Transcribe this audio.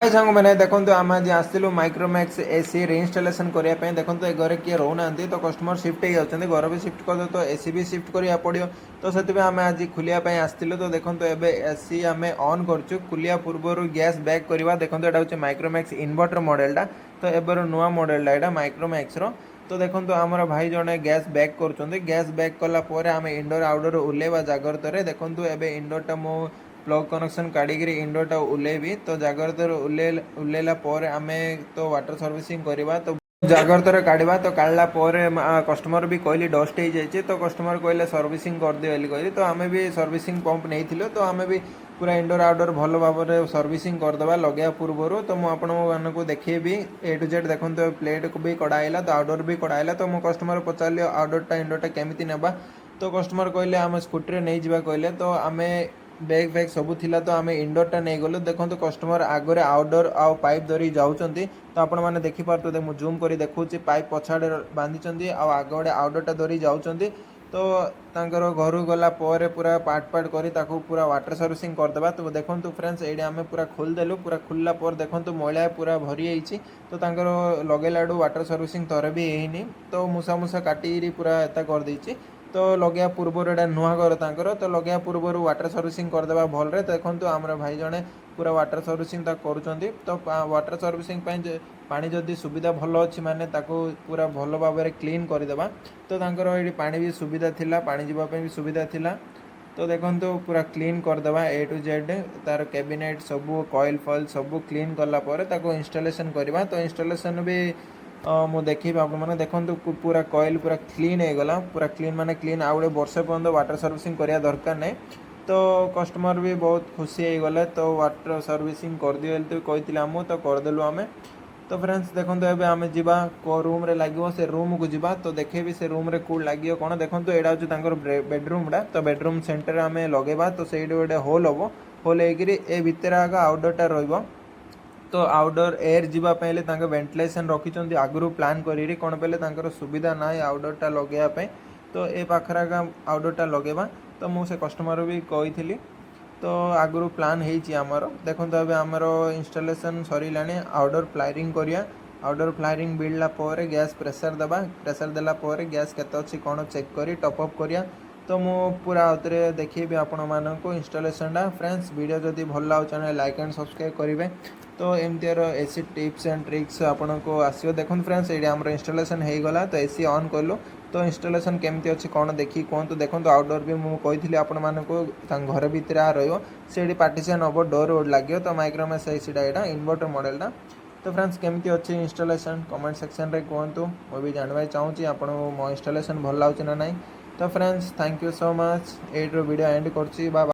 हाय सांग मैंने देखो आम आज आसलु माइक्रोमैक्स एसी रिइंस्टॉलेशन करने देखो ए घर किए रोना तो कस्टमर शिफ्ट हो जाते घर भी शिफ्ट कर तो एसी भी शिफ्ट करा पड़ो तो से आम आज खुलियापाई आसलु तो देखो एसी आम ऑन कर खुलिया पूर्व गैस बैक करवा देखो यहाँ हूँ माइक्रोमैक्स इन्वर्टर मॉडलटा तो एबर नुआ मॉडलटा यहाँ माइक्रोमैक्स तो देखो आमर भाई जड़े गैस बैक कर गैस बैक कलापर आम इंडोर आउटडोर उल्लेवा जाग्रत देखो एवं इंडोरटा मो प्लग कनेक्शन काढ़ी इंडोरटा उल्लेबी तो जाग्रत उल्लेला आम तो वाटर सर्विसिंग करवा तो जाग्रत काढ़ा तो काढ़ला कस्टमर भी कहली डस्ट हो जाए तो कस्टमर कहले सर्विसिंग कर दिए कहली तो आम भी सर्विसिंग पंप नहीं तो आम भी पूरा इंडोर आउटडोर भल भाव में सर्विसिंग करदे लगे पूर्वर तो मुझे देखेबी ए टू जेड देखो प्लेट को भी कढ़ाला तो आउटडोर भी कढ़ाला तो मो कस्टमर पचारे आउटडोरटा इंडोरटा केमी नेबा तो कस्टमर कहले आम स्कूटी नहीं जावा कहले तो आम बैग फैग सब थिला तो आम इंडोरटा नहीं गलु देखो कस्टमर आगे आउटडोर आउ पाइप धरी जाऊँच तो आपण मैंने देखिपे मुझे जूम कर देखूँ पाइप पछाड़े बांधी आगे आउटडोरटा धरी जाऊँच तो तांकर घर गला पूरा पार्ट कर पूरा वाटर सर्विसिंग करदे तो देखो फ्रेंड्स ये आम पूरा खोलदेलु पूरा खोलला देखो मैला पूरा भरी जाइए तो तांकर लगेला वाटर सर्विसिंग थरे भी होनी तो मूसा मूसा काटी पूरा एता कर देछि तो लगे पूर्वर एटा नुआ घर तांकर तो लगे पूर्वर वाटर सर्विसिंग करदे भल देखो आमर भाई जड़े पूरा वाटर सर्विसिंग करुँच तो वाटर सर्विसिंग पानी जदि सुविधा भल अच्छी माने ताको पूरा भल भाव में क्लीन करदेवा तो तांकर ये पानी भी सुविधा थिला पानी जीवाई भी सुविधा थिला तो देखो पूरा क्लीन करदेवा ए टू जेड तार कैबिनेट सब कॉइल फॉइल सब क्लीन कलापर इंस्टॉलेशन करवा तो इंस्टॉलेशन भी मु देखी आपने देखो पूरा कॉइल पूरा क्लीन हो गला पूरा क्लीन माने क्लीन आउ वर्षे पर्यंत वाटर सर्विसिंग करवा दरकार नहीं तो कस्टमर भी बहुत खुशी हो गले तो वाटर सर्विसिंग कर दिए तो कही आमको तो करदेलु आम तो फ्रेंड्स देखो एवं आम जा रूम रे लगे से रूम को जीवा तो देखेबी से रूम रे कौन लगे कौन देखो यहाँ हूँ बेडरूमटा तो बेडरूम सेंटर आम लगेगा तो से गोटे होल हम होल हो भितर आगे आउटडोरटा रहा तो आउटडोर एयर जावाई वेंटिलेशन रखी आगु प्लां करी कौन पे सुविधा ना आउटडोरटा लगेवाई तो ए पाखर आउटडोरटा लगेवा तो मुझे कस्टमर भी कही तो आगु प्लान होमर देखो अब आमर इंस्टॉलेशन सरीला आउटडोर फ्लायरिंग करिया आउटडोर फ्लायरिंग बिड़ला गैस प्रेशर देवा प्रेशर देलापर गैस केते अच्छी कौन चेक करी टॉपअप करिया तो मु पूरा आउे देखी आपण मानक इंस्टॉलेशनटा फ्रेंड्स वीडियो जदि भल लगे चैनल लाइक एंड सब्सक्राइब करेंगे तो एमतीर एसी टिप्स एंड ट्रिक्स आपन को आसो देखो फ्रेंड्स ये आम इंस्टॉलेशन हो गला तो एसी ऑन कलु तो इंस्टॉलेशन केमती अच्छी कौन देखी कहतु देखो आउटडोर भी मुझे आपण मानक घर भितर रही पार्टीशन हम डोर वोड लगे तो माइक्रोमैक्स एसीटा यहाँ इन्वर्टर मॉडलटा तो फ्रेंड्स केमती अच्छी इंस्टॉलेशन कमेंट सेक्शन में कहतु मुझे जानवा चाहूँगी आपको मो इंस्टॉलेशन भल लगे ना नहीं तो friends thank you so much ये वीडियो एंड कर